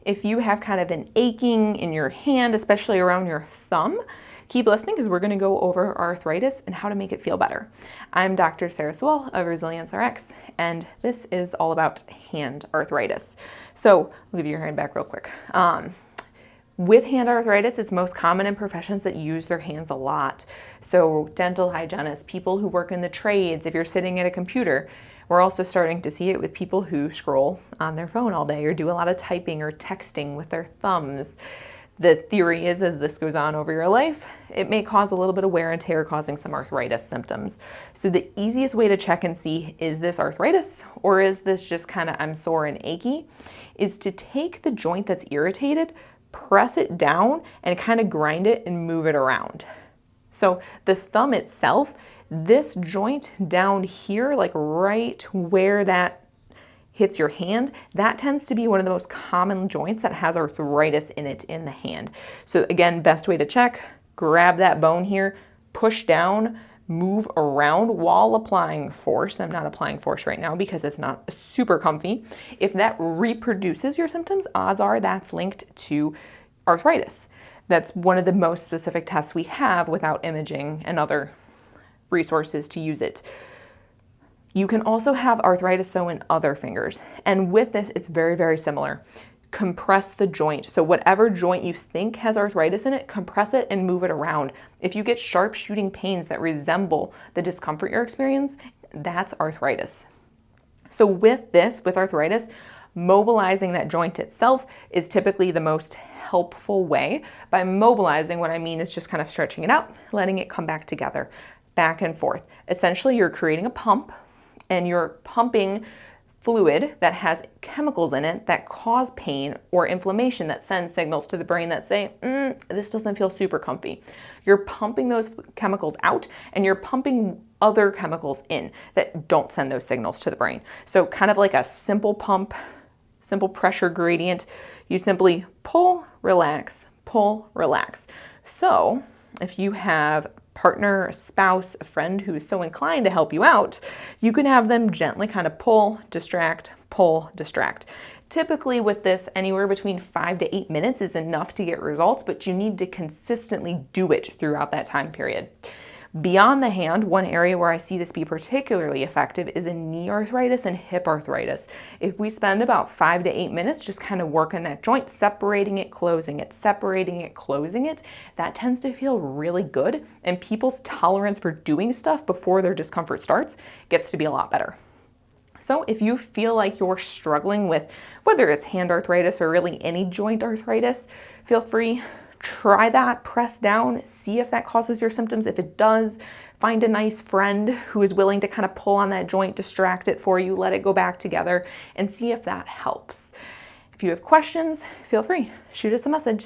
If you have kind of an aching in your hand, especially around your thumb, keep listening because we're going to go over arthritis and how to make it feel better. I'm Dr. Sarah Sewell of Resilience RX, and this is all about hand arthritis. So I'll give you your hand back real quick. With hand arthritis, it's most common in professions that use their hands a lot. So dental hygienists, people who work in the trades, if you're sitting at a computer. We're also starting to see it with people who scroll on their phone all day or do a lot of typing or texting with their thumbs. The theory is, as this goes on over your life, it may cause a little bit of wear and tear, causing some arthritis symptoms. So the easiest way to check and see, is this arthritis or is this just kind of I'm sore and achy, is to take the joint that's irritated, press it down and kind of grind it and move it around. So the thumb itself, this joint down here, like right where that hits your hand, that tends to be one of the most common joints that has arthritis in it in the hand. So again, best way to check, grab that bone here, push down, move around while applying force. I'm not applying force right now because it's not super comfy. If that reproduces your symptoms, odds are that's linked to arthritis. That's one of the most specific tests we have without imaging and other resources to use it. You can also have arthritis though in other fingers. And with this, it's very, very similar. Compress the joint. So whatever joint you think has arthritis in it, compress it and move it around. If you get sharp shooting pains that resemble the discomfort you're experiencing, that's arthritis. So with this, with arthritis, mobilizing that joint itself is typically the most helpful way. By mobilizing, what I mean is just kind of stretching it out, letting it come back together, back and forth. Essentially, you're creating a pump and you're pumping fluid that has chemicals in it that cause pain or inflammation that sends signals to the brain that say, this doesn't feel super comfy. You're pumping those chemicals out and you're pumping other chemicals in that don't send those signals to the brain. So kind of like a simple pump, simple pressure gradient. You simply pull, relax, pull, relax. So if you have partner, a spouse, a friend who is so inclined to help you out, you can have them gently kind of pull, distract, pull, distract. Typically with this, anywhere between 5 to 8 minutes is enough to get results, but you need to consistently do it throughout that time period. Beyond the hand, one area where I see this be particularly effective is in knee arthritis and hip arthritis. If we spend about 5 to 8 minutes just kind of working that joint, separating it, closing it, separating it, closing it, that tends to feel really good. And people's tolerance for doing stuff before their discomfort starts gets to be a lot better. So if you feel like you're struggling with whether it's hand arthritis or really any joint arthritis, feel free. Try that, press down, see if that causes your symptoms. If it does, find a nice friend who is willing to kind of pull on that joint, distract it for you, let it go back together, and see if that helps. If you have questions, feel free, shoot us a message.